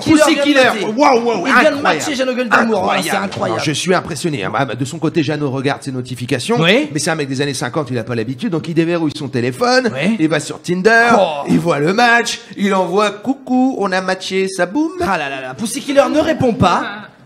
Pussy Killer. Waouh, Il vient de matcher Jeannot Gueule d'Amour. C'est incroyable. Alors, je suis impressionné. De son côté, Jeannot regarde ses notifications. Oui. Mais c'est un mec des années 50, il a pas l'habitude, donc il déverrouille son téléphone. Oui. Il va sur Tinder. Oh. Il voit le match. Il envoie coucou, on a matché, ça boum. Ah là là là, Pussy Killer ne répond pas.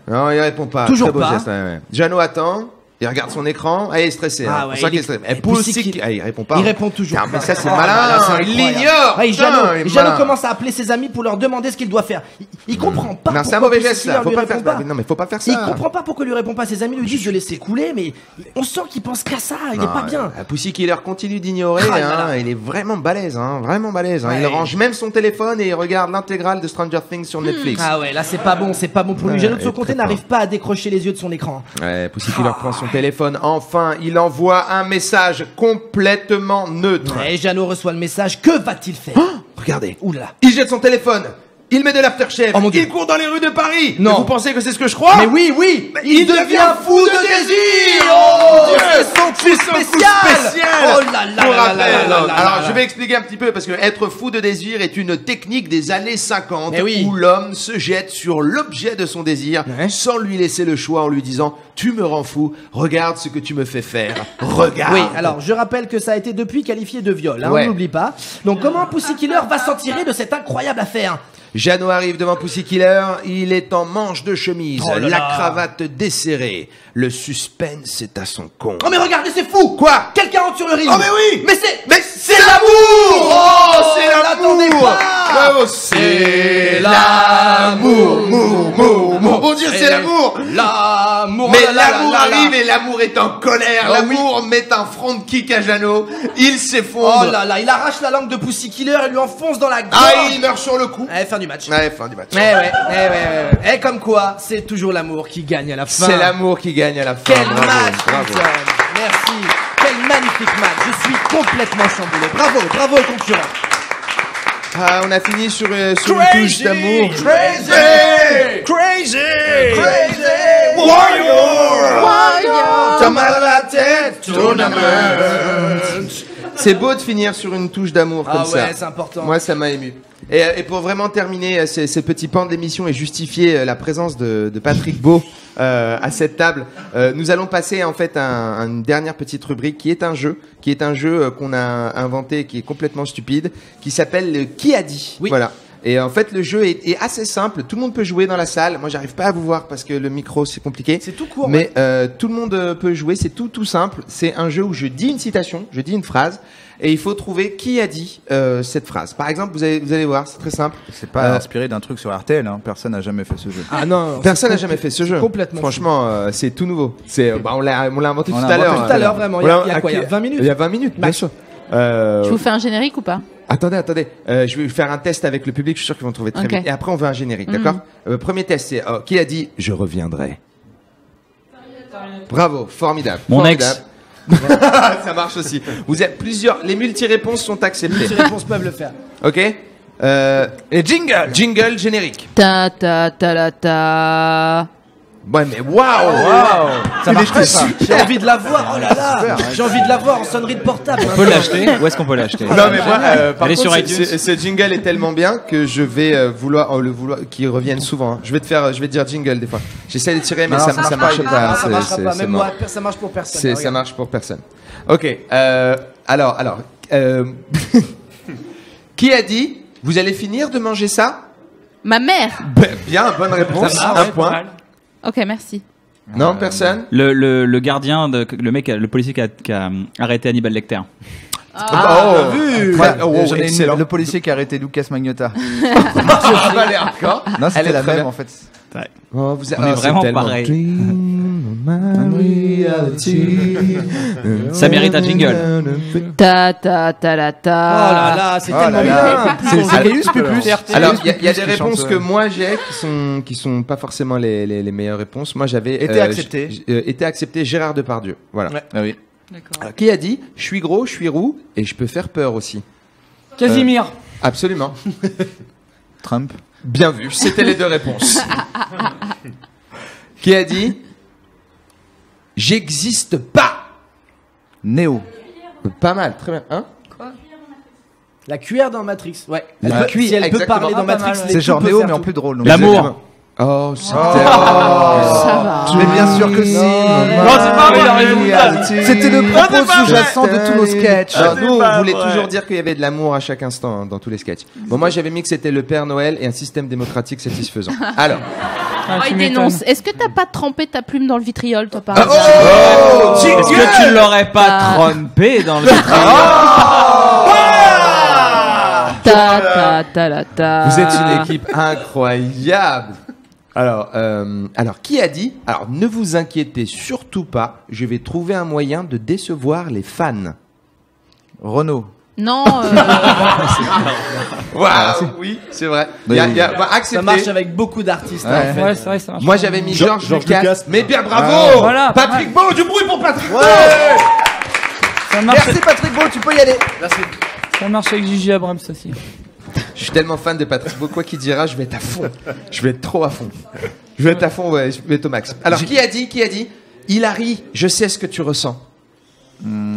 Non, il répond pas. Toujours Très beau pas. geste, ouais. Jeannot attend. Il regarde son écran, il est stressé. Ah hein. ouais, C'est ça qu'il est stressé. Et Poussy, il répond pas. Il répond toujours. Ah, mais ça, c'est Oh là là, malin. c'est Il incroyable. l'ignore. Ouais, Putain, il est Jeannot malin. commence à appeler ses amis pour leur demander ce qu'il doit faire. Il comprend pas. Non, c'est un pourquoi mauvais geste, Poussy là. lui Faut pas répond faire ça. Non, mais faut pas faire ça. Il comprend pas pourquoi il lui répond pas. Ses amis lui disent de laisser couler, mais on sent qu'il pense qu'à ça. Il est pas bien. Poussy Killer continue d'ignorer. Ah là là. Il est vraiment balèze. Vraiment balèze. Ouais. Il range même son téléphone et il regarde l'intégrale de Stranger Things sur Netflix. Ah ouais, là c'est pas bon pour lui. Ouais, Jeannot de son il est côté très n'arrive pas à décrocher les yeux de son écran. Ouais, Poussy Killer prend son téléphone. Enfin, il envoie un message complètement neutre. Et Jeannot reçoit le message. Que va-t-il faire? Regardez. Oula. Il jette son téléphone. Il met de l'aftershave. Oh mon Dieu. Il court dans les rues de Paris. Non. Mais vous pensez que c'est ce que je crois? Mais oui. Il devient fou de désir. Oh, Dieu. c'est son coup spécial. Oh là là Pour là rappel, là là là alors là. je vais expliquer un petit peu parce que être fou de désir est une technique des années 50 Mais oui. où l'homme se jette sur l'objet de son désir Ouais. sans lui laisser le choix en lui disant tu me rends fou, regarde ce que tu me fais faire, regarde. Oui, alors je rappelle que ça a été depuis qualifié de viol, hein, Ouais. on n'oublie pas. Donc comment Poussy Killer va s'en tirer de cette incroyable affaire? Jeannot arrive devant Poussy Killer, il est en manche de chemise, Oh là la là. cravate desserrée, le suspense est à son comble. Oh mais regardez, c'est fou! Quoi? Quelqu'un rentre sur le ring! Oh mais oui! Mais c'est... Mais c'est l'amour! Oh, c'est l'attendez l'amour! pas! Oh, c'est l'amour! Mon Dieu, c'est l'amour! L'amour! Mais oh là là l'amour là là arrive là. et l'amour est en colère. Oh L'amour met un front kick à Jeannot. Il s'effondre. Oh là là, il arrache la langue de Poussy Killer et lui enfonce dans la gorge! Ah, il meurt sur le coup. Fin du match. Ouais, fin du match. Ouais. Et comme quoi, c'est toujours l'amour qui gagne à la fin. C'est l'amour qui gagne à la fin. Quel Bravo, match, bravo. Clinton. Merci. Quel magnifique match. Je suis complètement chamboulé. Bravo aux concurrents. Ah, on a fini sur une touche d'amour. Crazy. T'as mal à la tête, tournament. C'est beau de finir sur une touche d'amour comme ça. Ah ouais, c'est important. Moi, ça m'a ému. Et pour vraiment terminer ces petits pans de l'émission et justifier la présence de Patrick Beau à cette table, nous allons passer en fait à une dernière petite rubrique qui est un jeu qu'on a inventé, qui est complètement stupide, qui s'appelle le Qui a dit. Oui. Voilà. Et en fait, le jeu est assez simple. Tout le monde peut jouer dans la salle. Moi, j'arrive pas à vous voir parce que le micro, c'est compliqué. C'est tout court. Mais tout le monde peut jouer. C'est tout simple. C'est un jeu où je dis une citation, je dis une phrase, et il faut trouver qui a dit cette phrase. Par exemple, vous allez voir, c'est très simple. C'est pas inspiré d'un truc sur RTL, hein. Personne n'a jamais fait ce jeu. Ah non. Personne n'a jamais fait ce jeu. Complètement. Franchement, c'est tout nouveau. On l'a inventé tout On l'a à l'heure. inventé Tout à l'heure, vraiment. Il y a quoi? Il y a 20 minutes. Il y a 20 minutes, bien sûr. Je vous fais un générique ou pas? Attendez. Je vais faire un test avec le public. Je suis sûr qu'ils vont trouver très Ok. vite. Et après, on veut un générique, d'accord? Premier test, c'est qui a dit je reviendrai. Bravo, formidable. Mon formidable. Ça marche aussi. Vous êtes plusieurs. Les multi-réponses sont acceptées. Les réponses peuvent le faire. Ok. Et jingle générique. Ta ta ta la ta. Ouais, mais waouh, Ça marche très ça. J'ai envie de la voir. Oh là là. J'ai envie de la voir en sonnerie de portable. On peut l'acheter. Où est-ce qu'on peut l'acheter? Non mais moi, par Elle est contre, sur iTunes. ce jingle est tellement bien que je vais vouloir qu'il revienne souvent. Hein. Je vais te dire jingle des fois. J'essaie de tirer, mais Non, ça ça marche marche pas. Ça marchera pas. c'est Même mort. moi, ça marche pour personne. Ça Regarde. marche pour personne. Ok. Alors, qui a dit vous allez finir de manger ça? Ma mère. Bien, bonne réponse. Ça marche, Un point. pas mal. Ok, merci. Non, personne. Le gardien, le policier qui a arrêté Hannibal Lecter. Oh, vu. Ouais, Oh, j'en ai une, excellent. le policier qui a arré Lucas Magnotta. Ah, bah, elle est hardcore. Non, Elle c'était est la très même bien. en fait. Oh, On est c'est vraiment tellement pareil. Dream of my reality. Ça mérite un jingle. Ta ta ta la Oh ta. là là, c'est Oh tellement là là. bien. C'est Sirius plus. Alors, il y a des qui réponses chante, que moi j'ai qui sont pas forcément les meilleures réponses. Moi, j'avais Été accepté. été accepté Gérard Depardieu. Voilà. Ouais. Ah oui. Alors, qui a dit je suis gros, je suis roux et je peux faire peur aussi. Casimir. Absolument. Trump. Bien vu. C'était les deux réponses. Qui a dit j'existe pas. Néo. Pas mal, très bien. Hein? La cuillère dans Matrix. Ouais. Elle La peut- cuillère, si elle peut exactement. parler dans Ah, pas Matrix, mal. les C'est tout genre peut Néo faire mais en tout. plus drôle. donc. L'amour. Oh, c'était. Ça va. Mais bien sûr que si. Non, c'est pas vrai, il a raison. C'était le propos sous-jacent de tous nos sketchs. Alors, nous, on voulait toujours dire qu'il y avait de l'amour à chaque instant hein, dans tous les sketchs. Bon, moi, j'avais mis que c'était le Père Noël et un système démocratique satisfaisant. Alors, Oh, il dénonce. Est-ce que t'as pas trempé ta plume dans le vitriol, toi, par Oh, exemple Est-ce que tu l'aurais pas trompé dans le Vous êtes une équipe incroyable. Alors, qui a dit? Alors, ne vous inquiétez surtout pas. Je vais trouver un moyen de décevoir les fans. Renaud. Non. Waouh, oui, c'est vrai. Ça marche avec beaucoup d'artistes. Ouais. En fait. Ouais, c'est vrai, ça marche. Moi, j'avais mis Georges Lucas. Lucas. Mais bien, bravo. Voilà, Patrick Beau, du bruit pour Patrick Beau. Ça marche, Merci Patrick Beau, tu peux y aller. Merci. ça marche avec Gigi Abrams aussi. Je suis tellement fan de Patrick Beau, quoi qu'il dira, je vais être à fond. Je vais être trop à fond. Je vais être à fond, ouais, je vais être au max. Alors, qui a dit? Hilary, je sais ce que tu ressens.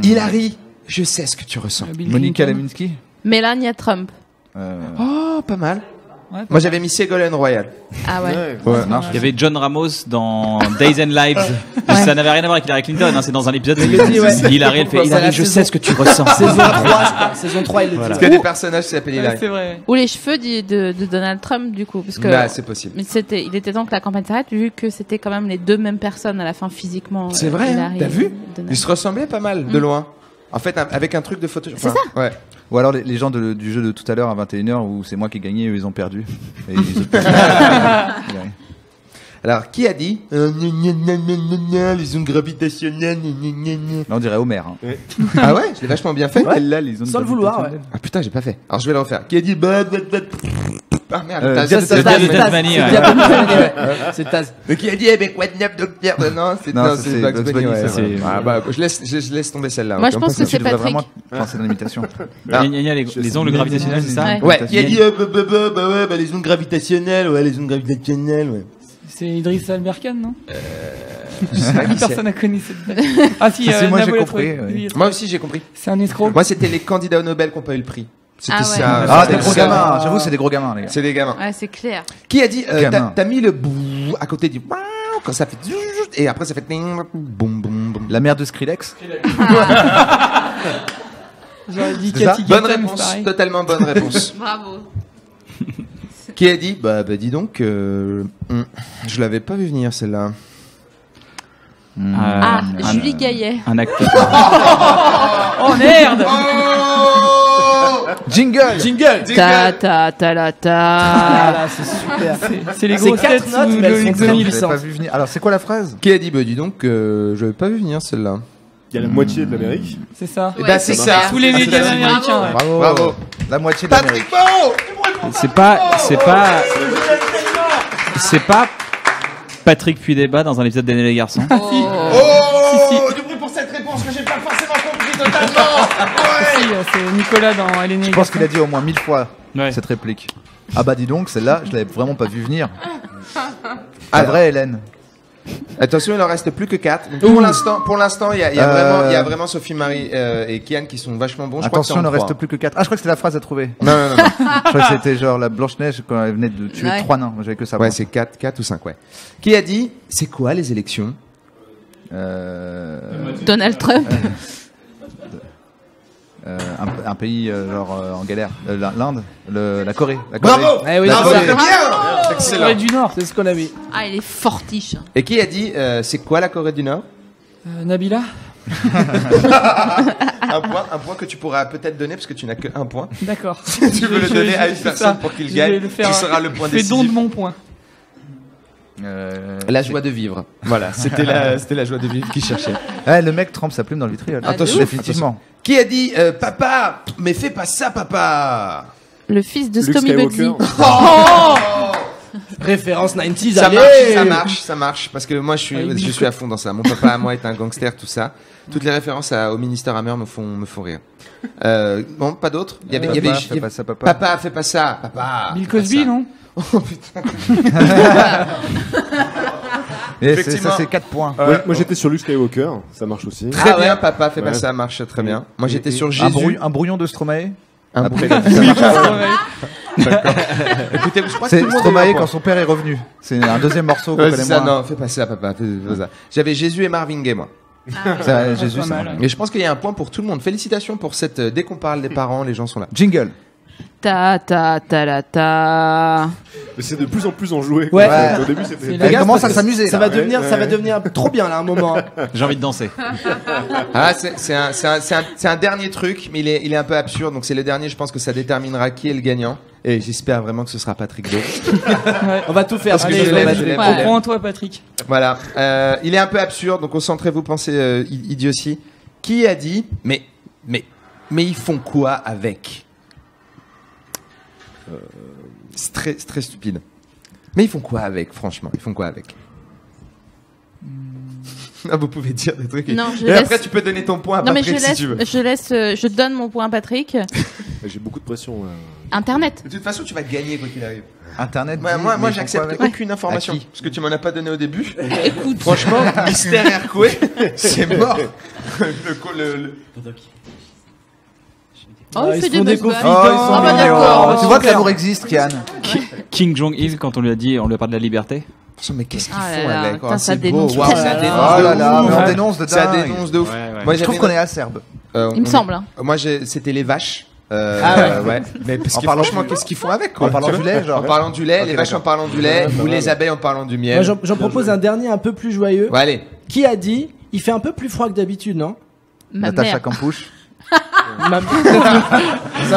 Hilary, je sais ce que tu ressens. Monica Lewinsky. Melania Trump. Oh, pas mal. Ouais, Moi, j'avais mis Ségolène Royal. Ah ouais. Ouais, marche. Il y avait John Ramos dans Days and Lives. Ça n'avait rien à voir avec Hillary Clinton, hein, c'est dans un épisode. Hillary, elle fait Hillary, je sais ce que tu ressens. Saison 3, il le dit. Parce qu'il y a des personnages qui s'appellent Hilary. C'est vrai. Ou les cheveux de Donald Trump, du coup. Parce que, Bah, c'est possible. mais il était temps que la campagne s'arrête, vu que c'était quand même les deux mêmes personnes à la fin physiquement. C'est vrai, hein, Hillary t'as et vu? Donald. Ils se ressemblaient pas mal, de loin. En fait, avec un truc de photo. C'est ça. Ouais. Ou alors les gens du jeu de tout à l'heure à 21h où c'est moi qui ai gagné et eux ils ont perdu. Et les autres Alors, qui a dit les ondes gravitationnelles. Là on dirait Homer. Hein. Ah ouais, je l'ai vachement bien fait. Ouais, là, les ondes Sans le vouloir, ouais. gravitationnelles. Ah putain, j'ai pas fait. Alors je vais le refaire. Qui a dit ah merde, C'est Taz, Tasmanie, ouais. C'est Taz. Mais qui a dit quoi de neuf docteur? Non, c'est Bugs Bunny. ouais, c'est c'est- vrai. Ah bah je laisse tomber celle-là. Moi, aucun je pense que problème. c'est Tu devrais Patrick. vraiment penser dans l'imitation. Les ongles gravitationnels, c'est ça? Ouais. Ouais, qui a dit les ondes gravitationnelles, les ondes gravitationnelles, ouais. C'est Idriss Alberkan, non? Je sais pas qui c'est. Personne n'a connu cette blague. Ah si, Si, moi, j'ai Navo l'a compris, trouvé. ouais. Lui, il a trouvé. Moi aussi j'ai compris. C'est un escroc. Moi c'était les candidats au Nobel qui n'ont pas eu le prix. C'était Ah ouais. ça. Ah, c'était des gros ça. gamins. J'avoue, c'est des gros gamins, les gars. C'est des gamins. Ouais, c'est clair. Qui a dit Gamin. t'as mis le bouh à côté du waouh quand ça fait et après ça fait boum boum boum. La mère de Skrillex. J'aurais dit C'est ça Cathy Bonne Gatem, réponse, pareil. totalement bonne réponse. Bravo. Qui a dit bah dis donc je l'avais pas vu venir celle-là. Ah, Julie Gaillet. Un acteur. Oh merde! Jingle. Ta ta ta la ta. Voilà, c'est super. C'est les C'est grosses 4 têtes notes, sous mais elles le sont Ligue très 2000. Je l'avais pas vu venir. Alors c'est quoi la phrase? Qui a dit bah dis donc je l'avais pas vu venir celle-là. Il y a la moitié de l'Amérique. C'est ça. Et bah c'est ça. Tous les médias américains. ouais. Bravo. Bravo. La moitié de l'Amérique. Patrick Beau. C'est pas Patrick Puydébat dans un épisode d'Anne et les garçons. Oh du bruit pour cette réponse que j'ai pas forcément compris totalement. Si, c'est Nicolas dans Hélène et Je les pense qu'il garçons. a dit au moins 1000 fois Ouais. cette réplique. Ah bah dis donc, celle-là, je l'avais vraiment pas vu venir. La Alors. vraie Hélène. Attention, il en reste plus que 4. Pour l'instant, il y a vraiment Sophie Marie et Kian qui sont vachement bons. Je Attention, il ne crois que c'est en reste plus que 4. Ah, je crois que c'était la phrase à trouver. trois. Non. Je crois que c'était genre la Blanche-Neige quand elle venait de tuer Ouais. 3 nains. Moi, j'avais que ça. Ouais, moi. c'est 4 ou 5, ouais. Qui a dit c'est quoi les élections? Donald Trump. Un pays genre en galère. L'Inde, la Corée. La Corée. Bravo. Eh oui, La bravo. Corée. Très bien. Corée Excellent. du Nord. C'est ce qu'on a mis. Ah, il est fortiche. Et qui a dit c'est quoi la Corée du Nord? Nabila. Un point que tu pourras peut-être donner parce que tu n'as que un point. D'accord. Tu veux le donner à une c'est personne ça. pour qu'il Je gagne, vais le faire. qui sera le point Fais don de décisif. mon point. La joie de vivre. Voilà, c'était la joie de vivre qu'il cherchait. Ouais, le mec trempe sa plume dans le vitriol. Ah, Attention, définitivement. Qui a dit papa, mais fais pas ça, papa? Le fils de Luke Stomy Bugsy. Skywalker. Référence 90s, Ça allez. marche, parce que moi je suis à fond dans ça. Mon papa à moi est un gangster, tout ça. Toutes les références au ministère Hammer me font rire. Bon, pas d'autres. Il y avait, Fais pas ça, papa. papa, fais pas ça, papa. Bill fais pas Cosby, ça. non? Oh putain. Et Effectivement. ça, c'est 4 points. Moi j'étais sur Luke Skywalker, ça marche aussi. Très Ah ouais. bien, papa, fais pas Ouais. ça, marche très bien. Moi j'étais sur Un Jésus. un brouillon de Stromae. Un Après, brouillon. ça marche. Écoutez, je crois que C'est tout le monde a eu Stromae un point. quand son père est revenu. C'est un deuxième morceau qu'on Ouais, connaît c'est ça, moins. non, fais pas ça, papa. Fais pas ça. J'avais Jésus et Marvin Gaye, moi. Ça, Jésus, Pas ça. mal. Et je pense qu'il y a un point pour tout le monde. Félicitations pour cette. Dès qu'on parle des parents, les gens sont là. Jingle. Ta ta ta la ta. Mais c'est de plus en plus enjoué. Ouais. Au début, c'était. Les gars, commence à s'amuser. Ça là. va devenir trop bien là à un moment. J'ai envie de danser. Ah, c'est un dernier truc, mais il est un peu absurde. Donc c'est le dernier. Je pense que ça déterminera qui est le gagnant. Et j'espère vraiment que ce sera Patrick Beau. On va tout faire. Parce que je l'aime. Reprends-toi, Patrick. Voilà. Il est un peu absurde. Donc concentrez-vous, pensez idiotie. Qui a dit mais ils font quoi avec? C'est très stupide. Mais ils font quoi avec, franchement? Ils font quoi avec? Ah, vous pouvez dire des trucs. Non, et après, tu peux donner ton point à Non, mais Patrick si tu veux. je donne mon point à Patrick. J'ai beaucoup de pression. Internet. De toute façon, tu vas gagner quoi qu'il arrive. Internet. Moi, j'accepte aucune information. À qui Parce que tu m'en as pas donné au début. Écoute. Franchement, Mystère Airquake, c'est mort. Oh, il fait ils font des des confidences. confidences. Ah bah d'accord. Tu vois que l'amour existe, Kian. King Jong-il, quand on lui a dit, on lui a parlé de la liberté. Mais qu'est-ce qu'ils Ah là font là, avec? putain, ça C'est beau. dénonce Waouh, ça tellement. dénonce. Oh là là, mais on Ouais. dénonce de Ça dingue. dénonce de ouf. Ouais, ouais. Moi, Je trouve j'avais qu'on est acerbe. Il me semble. Hein. Moi, c'était les vaches. Ouais. Mais parce En que parlant- franchement, qu'est-ce qu'ils font avec quoi? En parlant Tu du vois lait, genre. En parlant du lait, Ok, les vaches en d'accord. parlant du lait, ou les abeilles en parlant du miel. Moi, j'en propose un dernier un peu plus joyeux. Ouais, allez. Qui a dit il fait un peu plus froid que d'habitude, non? Ma Natacha mère. Campouche. Ma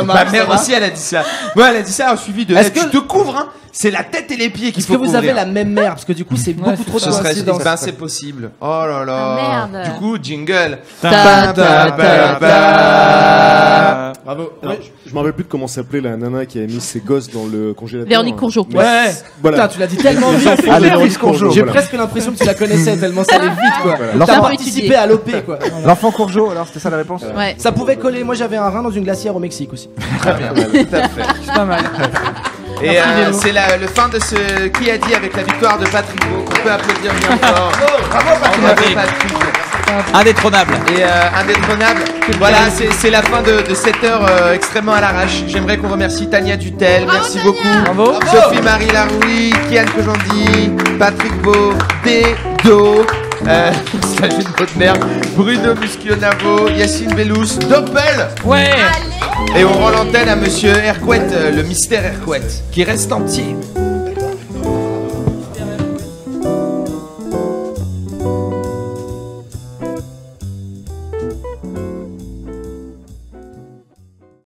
Ma mère aussi, elle a dit ça. Ouais, elle a dit ça, suivi de. Est-ce Tu que- te couvres, hein. C'est la tête et les pieds qu'il Est-ce faut que vous couvrir. avez la même mère? Parce que du coup, c'est beaucoup trop de Ce serait, coïncidences. ben, c'est possible. Oh là là. Ah, merde. Du coup, jingle. Ta ta ta ta ta. Bravo. Alors, je me rappelle plus de comment s'appelait la nana qui a mis ses gosses dans le congélateur. Véronique Courgeot. Ouais. Voilà. Putain, tu l'as dit tellement vite. Allez, Véronique Courgeot. J'ai Voilà. presque l'impression que tu la connaissais tellement ça allait vite, quoi. L'enfant- T'as T'as participé étudié. à l'OP, quoi. L'enfant Courgeot, alors c'était ça la réponse? Ouais. Ça pouvait coller. Moi, j'avais un rein dans une glacière au Mexique aussi. Très bien. Tout à fait. C'est pas mal. Et c'est le fin de ce qui a dit avec la victoire de Patrick Beau. On peut applaudir bien fort. Bravo Patrick. Indétrônable. Et indétrônable. Voilà, c'est la fin de cette heure extrêmement à l'arrache. J'aimerais qu'on remercie Tania Dutel. Merci beaucoup. Bravo. Sophie-Marie Laroui, Kian Kojandi, Patrick Beau, Dedo. C'est un jeu de mots de merde. Bruno Muscionavo, Yacine Bellous, Doppel. Ouais. Et on rend l'antenne à monsieur Airquake, le mystère Airquake, qui reste entier.